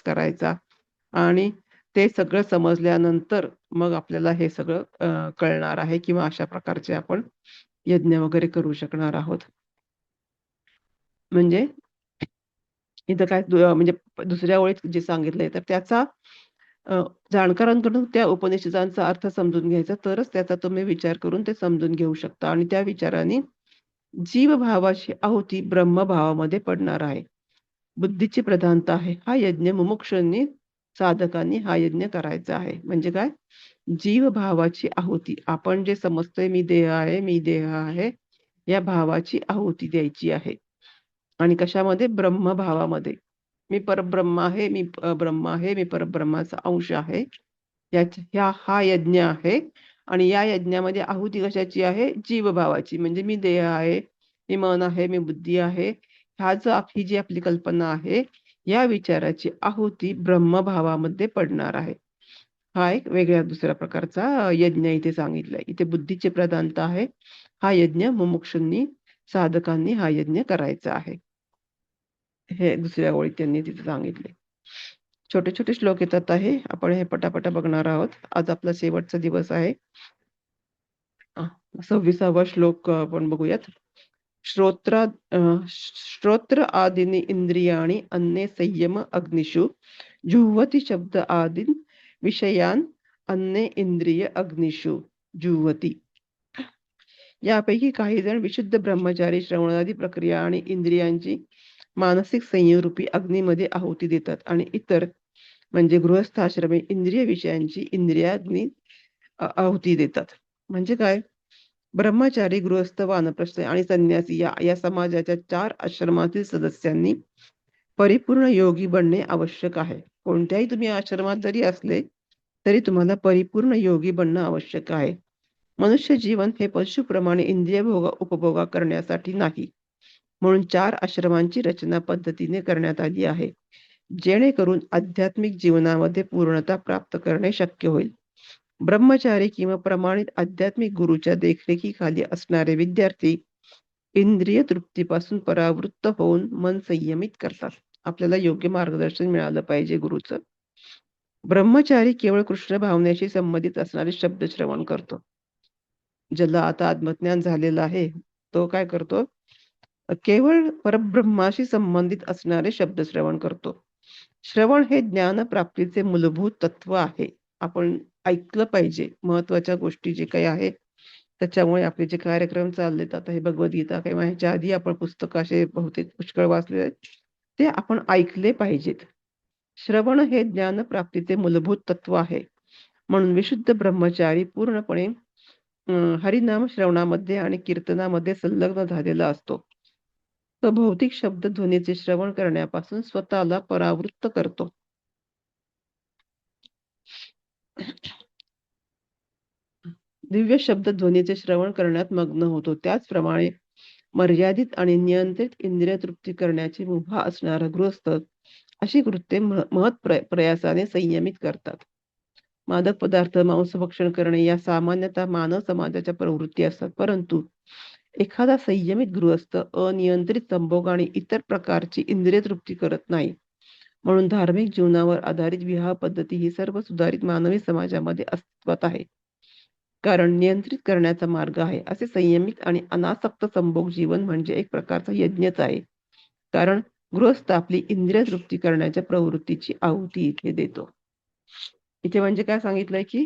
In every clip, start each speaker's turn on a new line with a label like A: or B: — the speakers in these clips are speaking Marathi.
A: करायचा आणि ते सगळं समजल्यानंतर मग आपल्याला हे सगळं कळणार आहे किंवा अशा प्रकारचे आपण यज्ञ वगैरे करू शकणार आहोत. म्हणजे इथं काय म्हणजे दुसऱ्या ओळीत जे सांगितलंय तर त्याचा अ, जाणकारांकडून त्या उपनिषदांचा अर्थ समजून घ्यायचा, तरच त्याचा तुम्ही विचार करून ते समजून घेऊ शकता आणि त्या विचाराने जीवभावाची आहुती ब्रह्मभावामध्ये पडणार आहे. बुद्धीची प्रधानता आहे. हा यज्ञ मुमुक्षूंनी, साधकांनी हा यज्ञ करायचा आहे. म्हणजे काय? जीवभावाची आहुती. आपण जे समजतोय मी देह आहे, मी देह आहे, या भावाची आहुती द्यायची आहे. आणि कशामध्ये? ब्रह्मभावामध्ये. मी परब्रह्म आहे, मी ब्रह्म आहे, मी परब्रह्माचा अंश आहे. हा यज्ञ आहे आणि या यज्ञामध्ये आहुती कशाची आहे? जीवभावाची. म्हणजे मी देह आहे, मी मन आहे, मी बुद्धी आहे. ही जी आपली कल्पना आहे, या विचाराची आहुती ब्रह्मभावामध्ये पडणार आहे. हा एक वेगळ्या दुसऱ्या प्रकारचा यज्ञ इथे सांगितलाय. इथे बुद्धीची प्रधानता आहे. हा यज्ञ मुमुक्षूंनी, साधकांनी हा यज्ञ करायचा आहे. हे दुसऱ्या ओळीत त्यांनी तिथे सांगितले. छोटे छोटे श्लोक येतात आहे. आपण हे पटापटा बघणार आहोत. आज आपला शेवटचा दिवस आहे. 26वा श्लोक आपण बघूयात. श्रोत्रा श्रोत्र आदीनि इंद्रियाणि अन्ये संयम अग्निषु जुह्वति शब्द आदीन विषयान अन्ये इंद्रिय अग्निषु जुह्वति. यापैकी काही जण विशुद्ध ब्रह्मचारी श्रवणादी प्रक्रिया आणि इंद्रियांची मानसिक संयमरूपी अग्नीमध्ये आहुती देतात आणि इतर म्हणजे गृहस्थाश्रमी इंद्रिय विषयांची इंद्रियाग्नी आहुती देतात. म्हणजे काय? ब्रह्मचारी, गृहस्थ, वानप्रस्थ आणि संन्यासी या या समाजाच्या 4 आश्रमातील सदस्यांनी परिपूर्ण योगी बनणे आवश्यक आहे. कोणत्याही तुम्ही आश्रमात जरी असले तरी तुम्हाला परिपूर्ण योगी बनणं आवश्यक आहे. मनुष्य जीवन हे पशुप्रमाणे इंद्रिय उपभोगा करण्यासाठी नाही. म्हणून 4 आश्रमांची रचना पद्धतीने करण्यात आली आहे, जेणेकरून आध्यात्मिक जीवनामध्ये पूर्णता प्राप्त करणे शक्य होईल. ब्रह्मचारी किंवा प्रमाणित आध्यात्मिक गुरूच्या देखरेखीखाली असणारे विद्यार्थी इंद्रिय तृप्तीपासून परावृत्त होऊन मन संयमित करतात. आपल्याला योग्य मार्गदर्शन मिळालं पाहिजे गुरुचं. ब्रह्मचारी केवळ कृष्ण भावनेशी संबंधित असणारे शब्द श्रवण करतो. ज्याला आता आत्मज्ञान झालेलं आहे, तो काय करतो? केवळ परब्रह्माशी संबंधित असणारे शब्द श्रवण करतो. श्रवण हे ज्ञान प्राप्तीचे मूलभूत तत्व आहे. आपण ऐकलं पाहिजे. महत्वाच्या गोष्टी जे काही आहेत, त्याच्यामुळे आपले जे कार्यक्रम चाललेत, आता हे भगवद्गीता किंवा ह्याच्या आधी आपण पुस्तक असे बहुतेक पुष्कळ वाचले आहेत, ते आपण ऐकले पाहिजेत. श्रवण हे ज्ञान प्राप्तीचे मूलभूत तत्व आहे. म्हणून विशुद्ध ब्रह्मचारी पूर्णपणे हरिनाम श्रवणामध्ये आणि कीर्तनामध्ये संलग्न झालेला असतो. तो भौतिक शब्द ध्वनीचे श्रवण करण्यापासून स्वतःला परावृत्त करतो. दिव्य शब्द ध्वनीचे श्रवण करण्यात मग्न होतो. त्याचप्रमाणे मर्यादित आणि नियंत्रित इंद्रिय तृप्ती करण्याची मुभा असणारा गृहस्थ अशी कृत्ये प्रयासाने संयमित करतात. मादक पदार्थ, मांसभक्षण करणे या सामान्यतः मानव समाजाच्या प्रवृत्ती असतात. परंतु एखादा संयमित गृहस्थ अनियंत्रित संभोग आणि इतर प्रकारची इंद्रिय तृप्ती करत नाही. म्हणून धार्मिक जीवनावर आधारित विवाह पद्धती ही सर्व सुधारित मानवी समाजामध्ये अस्तित्वात आहे. कारण नियंत्रित करण्याचा मार्ग आहे. असे संयमित आणि अनासक्त संभोग जीवन म्हणजे एक प्रकारचा यज्ञच आहे. कारण गृहस्थ आपली इंद्रिय तृप्ती करण्याच्या प्रवृत्तीची आहुती इथे देतो. इथे म्हणजे काय सांगितलंय की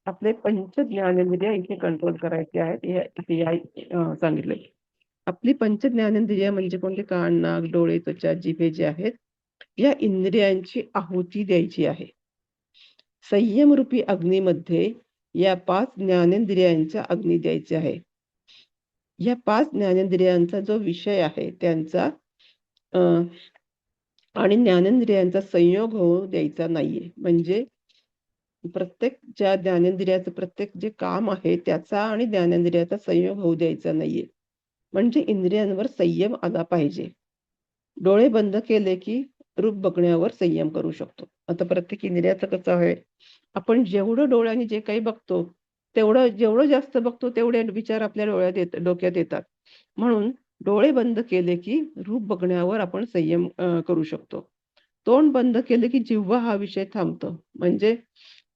A: आपले पंच ज्ञानेंद्रिय इथे कंट्रोल करायचे आहेत, हे सांगितलंय. आपली पंच ज्ञानेंद्रिय म्हणजे कोणते? कान, नाक, डोळे, त्वचा, जिभे जे आहेत, या इंद्रियांची आहुती द्यायची आहे. संयमरूपी अग्नीमध्ये या 5 ज्ञानेंद्रियांचा अग्नी द्यायचे आहे. या 5 ज्ञानेंद्रियांचा जो विषय आहे त्यांचा आणि ज्ञानेंद्रियांचा संयोग होऊ द्यायचा नाहीये. म्हणजे प्रत्येक ज्या ज्ञानेंद्रियाचं प्रत्येक जे काम आहे त्याचा आणि ज्ञानेंद्रियाचा संयोग होऊ द्यायचा नाहीये. म्हणजे इंद्रियांवर संयम आला पाहिजे. डोळे बंद केले की रूप बघण्यावर संयम करू शकतो. आता प्रत्येक इंद्रियाचं कसं आहे, आपण जेवढं डोळ्याने जे काही बघतो, जेवढं जास्त बघतो तेवढे विचार आपल्या डोक्यात येतात. म्हणून डोळे बंद केले की रूप बघण्यावर आपण संयम करू शकतो. तोंड बंद केलं की जिव्हा हा विषय थांबतो. म्हणजे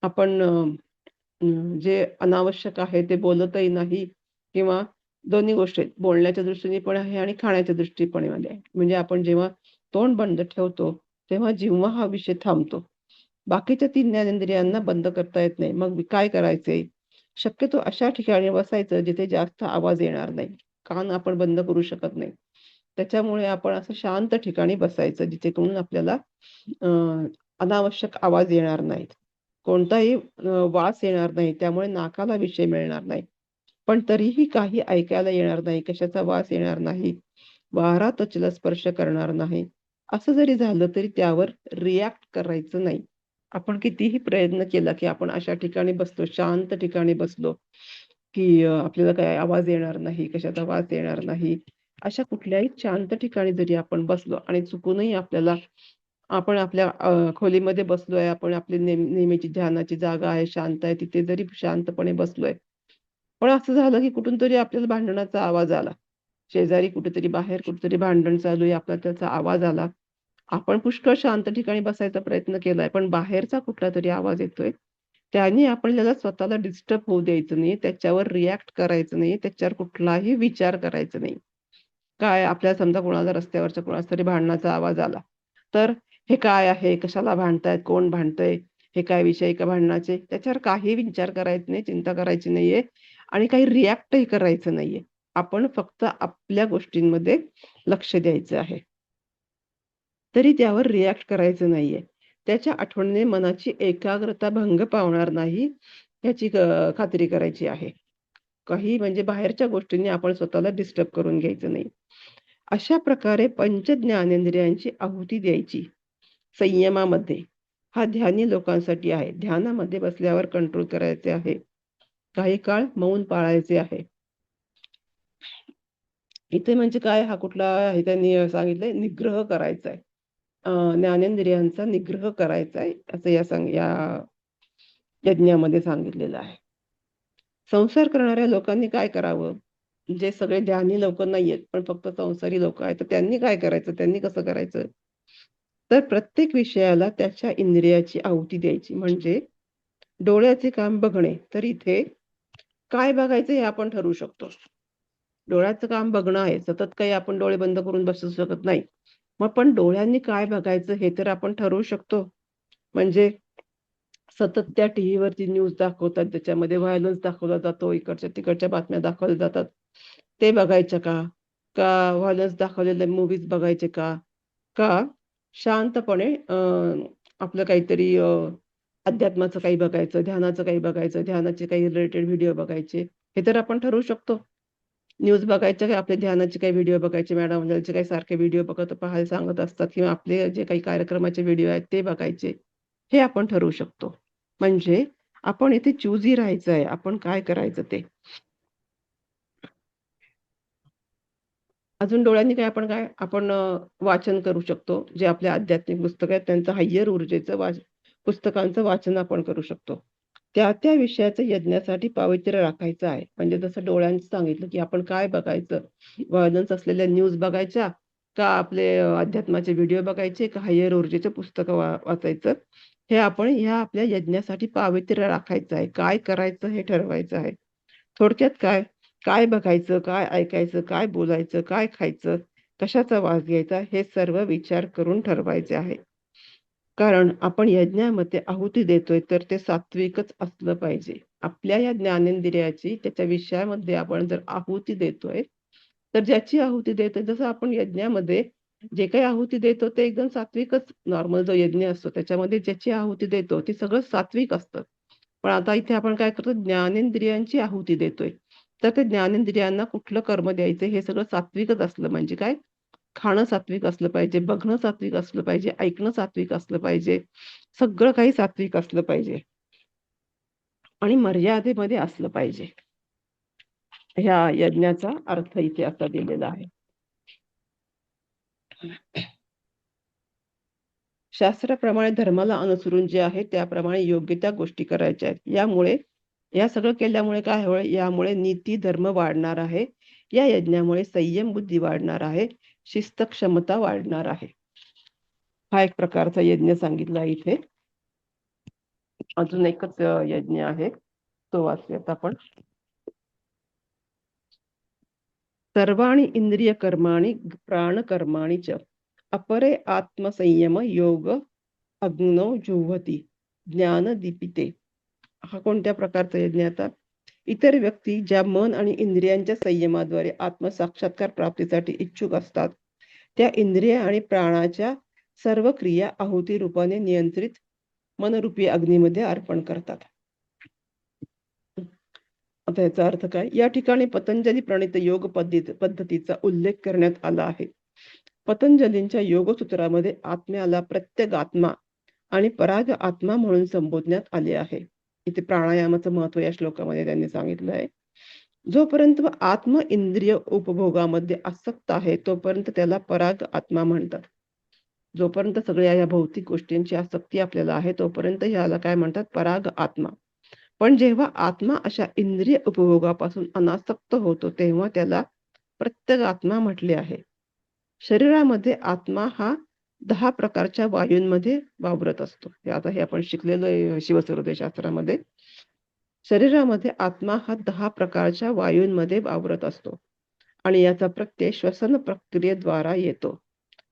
A: आपण जे अनावश्यक आहे ते बोलतही नाही किंवा दोन्ही गोष्टी आहेत. बोलण्याच्या दृष्टीने पण आहे आणि खाण्याच्या दृष्टीपणामध्ये आहे. म्हणजे आपण जेव्हा तोंड बंद ठेवतो, तेव्हा जिव्हा हा विषय थांबतो. बाकीच्या 3 ज्ञानेंद्रियांना बंद करता येत नाही. मग काय करायचे? शक्यतो अशा ठिकाणी बसायचं जिथे जास्त आवाज येणार नाही. कान आपण बंद करू शकत नाही. त्याच्यामुळे आपण असं शांत ठिकाणी बसायचं जिथेकडून आपल्याला अ, अनावश्यक आवाज येणार नाहीत. कोणताही वास येणार नाही. त्यामुळे नाकाला विषय मिळणार नाही. पण तरीही काही ऐकायला येणार नाही, कशाचा वास येणार नाही, वारा त्वचेला स्पर्श करणार नाही. असं जरी झालं तरी त्यावर रिॲक्ट करायचं नाही. आपण कितीही प्रयत्न केला, की आपण अशा ठिकाणी बसलो, शांत ठिकाणी बसलो, की आपल्याला काही आवाज येणार नाही, कशाचा वास येणार नाही. अशा कुठल्याही शांत ठिकाणी जरी आपण बसलो आणि चुकूनही आपल्याला आपण आपल्या खोलीमध्ये बसलोय, आपण आपली नेहमीची ध्यानाची जागा आहे, शांत आहे, तिथे जरी शांतपणे बसलोय. पण असं झालं, की कुठून तरी आपल्याला भांडणाचा आवाज आला. शेजारी कुठेतरी बाहेर कुठेतरी भांडण चालू आहे, आपल्याला त्याचा आवाज आला. आपण पुष्कळ शांत ठिकाणी बसायचा प्रयत्न केलाय, पण बाहेरचा कुठलातरी आवाज येतोय. त्याने आपल्याला स्वतःला डिस्टर्ब होऊ द्यायचं नाही, त्याच्यावर रिएक्ट करायचं नाही, त्याच्यावर कुठलाही विचार करायचा नाही. काय आपल्याला समजा कोणाला रस्त्यावरच्या कोणाचा तरी भांडणाचा आवाज आला, तर हे काय आहे? कशाला भांडतायत? कोण भांडतंय? हे काय विषय आहे का भांडणाचे? त्याच्यावर काही विचार करायचा नाही, चिंता करायची नाहीये आणि काही रिएक्टही करायचं नाहीये. आपण फक्त आपल्या गोष्टींमध्ये लक्ष द्यायचं आहे. तरी त्यावर रिएक्ट करायचं नाहीये. त्याच्या आठवणीने मनाची एकाग्रता भंग पावणार नाही, याची खात्री करायची आहे. काही म्हणजे बाहेरच्या गोष्टींनी आपण स्वतःला डिस्टर्ब करून घ्यायचं नाही. अशा प्रकारे पंच ज्ञानेंद्रियांची आहुती द्यायची संयमामध्ये. हा ध्यानी लोकांसाठी आहे. ध्यानामध्ये बसल्यावर कंट्रोल करायचे आहे. काही काळ मौन पाळायचे आहे. इथे म्हणजे काय हा कुठला हे त्यांनी सांगितलंय निग्रह करायचा आहे. ज्ञानेंद्रियांचा निग्रह करायचा आहे असं या यज्ञामध्ये सांगितलेलं आहे. संसार करणाऱ्या लोकांनी काय करावं? जे सगळे ध्यानी लोक नाहीयेत, पण फक्त संसारी लोक आहेत, तर त्यांनी काय करायचं? त्यांनी कसं करायचं? तर प्रत्येक विषयाला त्याच्या इंद्रियाची आहुती द्यायची. म्हणजे डोळ्याचे काम बघणे, तर इथे काय बघायचं हे आपण ठरवू शकतो. डोळ्याचं काम बघणं आहे. सतत काही आपण डोळे बंद करून बसू शकत नाही. मग पण डोळ्यांनी काय बघायचं हे तर आपण ठरवू शकतो. म्हणजे सतत त्या टीव्हीवरती न्यूज दाखवतात, त्याच्यामध्ये व्हायलन्स दाखवला जातो, इकडच्या-तिकडच्या बातम्या दाखवल्या जातात. ते बघायच्या का? का व्हायलन्स दाखवलेले मूव्हीज बघायचे का? का शांतपणे आपलं काहीतरी अध्यात्माचं काही बघायचं, ध्यानाचं काही बघायचं, ध्यानाचे काही रिलेटेड व्हिडिओ बघायचे, हे तर आपण ठरवू शकतो. न्यूज बघायच्या की आपल्या ध्यानाचे काही व्हिडिओ बघायचे, मॅडम वगैरेचे काही सारखे व्हिडिओ पाहायला सांगत असतात किंवा आपले जे काही कार्यक्रमाचे व्हिडिओ आहेत ते बघायचे. हे आपण ठरवू शकतो. म्हणजे आपण इथे चूझी राहायचं आहे. आपण काय करायचं ते. अजून डोळ्यांनी काय आपण वाचन करू शकतो. जे आपले आध्यात्मिक पुस्तक आहेत त्यांचं हायर ऊर्जेचं पुस्तकांचं वाचन आपण करू शकतो. त्या विषयाचं यज्ञासाठी पावित्र्य राखायचं आहे. म्हणजे जसं डोळ्यांचं सांगितलं, की आपण काय बघायचं? व्हायलन्स असलेल्या न्यूज बघायच्या का आपले अध्यात्माचे व्हिडिओ बघायचे का हायर ऊर्जेचं पुस्तकं वाचायचं? हे आपण ह्या आपल्या यज्ञासाठी पावित्र्य राखायचं आहे. काय करायचं हे ठरवायचं आहे. थोडक्यात काय? काय बघायचं, काय ऐकायचं, काय बोलायचं, काय खायचं, कशाचा वास घ्यायचा हे सर्व विचार करून ठरवायचे आहे. कारण आपण यज्ञामध्ये आहुती देतोय तर ते सात्विकच असलं पाहिजे. आपल्या या ज्ञानेंद्रियाची त्याच्या विषयामध्ये आपण जर आहुती देतोय, तर ज्याची आहुती देतोय जसं आपण यज्ञामध्ये जे काही आहुती देतो ते एकदम सात्विकच नॉर्मल जो यज्ञ असतो त्याच्यामध्ये ज्याची आहुती देतो ते सगळं सात्विक असतं. पण आता इथे आपण काय करतो ज्ञानेंद्रियांची आहुती देतोय. तर ते ज्ञानेंद्रियांना कुठलं कर्म द्यायचं हे सगळं सात्विकच असलं म्हणजे काय? खाणं सात्विक असलं पाहिजे, बघणं सात्विक असलं पाहिजे, ऐकणं सात्विक असलं पाहिजे. सगळं काही सात्विक असलं पाहिजे आणि मर्यादेमध्ये असलं पाहिजे. ह्या यज्ञाचा अर्थ इथे असा दिलेला आहे. शास्त्राप्रमाणे धर्माला अनुसरून जे आहे त्याप्रमाणे योग्य त्या गोष्टी करायच्या आहेत. या सगळं केल्यामुळे काय होईल? यामुळे नीती धर्म वाढणार आहे. या यज्ञामुळे संयम बुद्धी वाढणार आहे. शिस्त क्षमता वाढणार आहे. हा एक प्रकारचा यज्ञ सांगितला आहे इथे. अजून एकच यज्ञ आहे, तो वाचूयात आपण. सर्वाणि इंद्रिय कर्माणि प्राण कर्माणि च अपरे आत्मसंयम योग अग्नौ जुह्वति ज्ञान दीपिते. हा कोणत्या प्रकारचा यज्ञ आता? इतर व्यक्ती ज्या मन आणि इंद्रियांच्या संयमाद्वारे आत्मसाक्षात्कार प्राप्तीसाठी इच्छुक असतात, त्या इंद्रिय आणि प्राणाच्या सर्व क्रिया आहुती रूपाने नियंत्रित मनरूपी अग्नीमध्ये अर्पण करतात. आता याचा अर्थ काय? या ठिकाणी पतंजली प्रणीत योग पद्धतीचा उल्लेख करण्यात आला आहे. पतंजलींच्या योगसूत्रामध्ये आत्म्याला प्रत्येक आत्मा आणि पराग आत्मा म्हणून संबोधण्यात आले आहे. इथे प्राणायामाचं महत्व या श्लोकामध्ये त्यांनी सांगितलं आहे. जोपर्यंत आत्म इंद्रिय उपभोगामध्ये आसक्त आहे तोपर्यंत त्याला पराग आत्मा म्हणतात. जोपर्यंत सगळ्या या भौतिक गोष्टींची आसक्ती आपल्याला आहे तोपर्यंत ह्याला काय म्हणतात? पराग आत्मा. पण जेव्हा आत्मा अशा इंद्रिय उपभोगापासून अनासक्त होतो तेव्हा त्याला प्रत्येक आत्मा म्हटले आहे. शरीरामध्ये आत्मा हा 10 प्रकारच्या वायूंमध्ये वावरत असतो. आता हे आपण शिकलेलो आहे शिवसुहृदय शास्त्रामध्ये. शरीरामध्ये आत्मा हा 10 प्रकारच्या वायूंमध्ये वावरत असतो आणि याचा प्रत्यय श्वसन प्रक्रियेद्वारा येतो.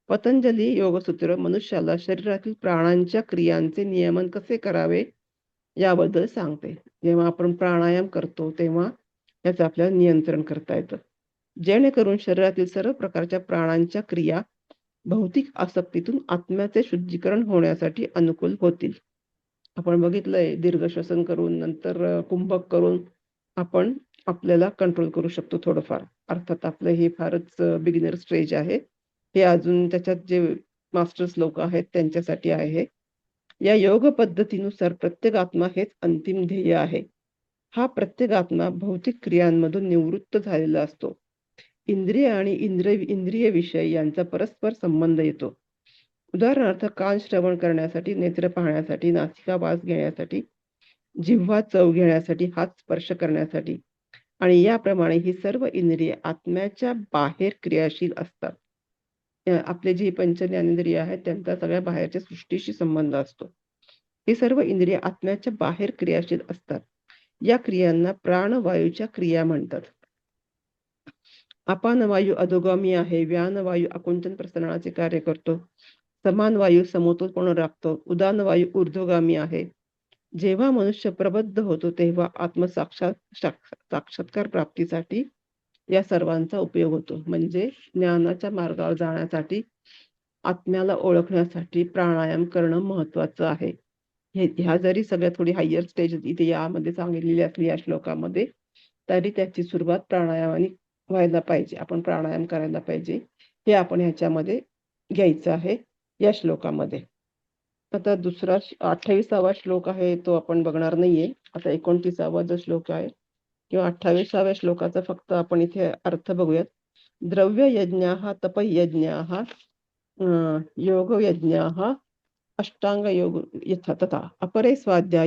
A: पतंजली योगसूत्र मनुष्याला शरीरातील प्राणांच्या क्रियांचे नियमन कसे करावे याबद्दल सांगते. जेव्हा आपण प्राणायाम करतो तेव्हा याचं आपल्याला नियंत्रण करता येतं, जेणेकरून शरीरातील सर्व प्रकारच्या प्राणांच्या क्रिया भौतिक आसक्तीतून आत्म्याचे शुद्धीकरण होण्यासाठी अनुकूल होतील. आपण बघितलंय दीर्घ श्वसन करून नंतर कुंभक करून आपण आपल्याला कंट्रोल करू शकतो थोडंफार. अर्थात आपलं हे फारच बिगिनर स्टेज आहे. हे अजून त्याच्यात जे मास्टर्स लोक आहेत त्यांच्यासाठी आहे हे. या योग पद्धतीनुसार प्रत्येक आत्मा हेच अंतिम ध्येय आहे. हा प्रत्येक आत्मा भौतिक क्रियांमधून निवृत्त झालेला असतो. इंद्रिय आणि इंद्रिय विषय यांचा परस्पर संबंध येतो. उदाहरणार्थ कान श्रवण करण्यासाठी, नेत्र पाहण्यासाठी, नासिका वास घेण्यासाठी, जिव्हा चव घेण्यासाठी, हात स्पर्श करण्यासाठी आणि याप्रमाणे ही सर्व इंद्रिये आत्म्याच्या बाहेर क्रियाशील असतात. आपले जी पंचज्ञानेंद्रिय आहेत त्यांचा सगळ्या बाहेरच्या सृष्टीशी संबंध असतो. ही सर्व इंद्रिये आत्म्याच्या बाहेर क्रियाशील असतात. या क्रियांना प्राणवायूच्या क्रिया म्हणतात. अपान वायू अधोगामी आहे, व्यान वायू आकुंचन प्रसरणाचे कार्य करतो, समान वायू समतोलपणे राखतो, उदान वायू ऊर्ध्वगामी आहे. जेव्हा मनुष्य प्रबुद्ध होतो तेव्हा साक्षात्कार प्राप्तीसाठी या सर्वांचा उपयोग होतो. म्हणजे ज्ञानाच्या मार्गावर जाण्यासाठी, आत्म्याला ओळखण्यासाठी प्राणायाम करणं महत्वाचं आहे. ह्या जरी सगळ्या थोडी हायर स्टेज इथे यामध्ये सांगितलेली असली या श्लोकामध्ये, तरी त्याची सुरुवात प्राणायामाने व्हायला पाहिजे. आपण प्राणायाम करायला पाहिजे हे आपण ह्याच्यामध्ये घ्यायचं आहे या श्लोकामध्ये. आता दुसरा 28वा श्लोक आहे तो आपण बघणार नाहीये. आता 29वा जो श्लोक आहे किंवा 28व्या श्लोकाचा फक्त आपण इथे अर्थ बघूयात. द्रव्य यज्ञाः तपयज्ञाः योग यज्ञाः अष्टांग योग यथा तथा अपरे स्वाध्याय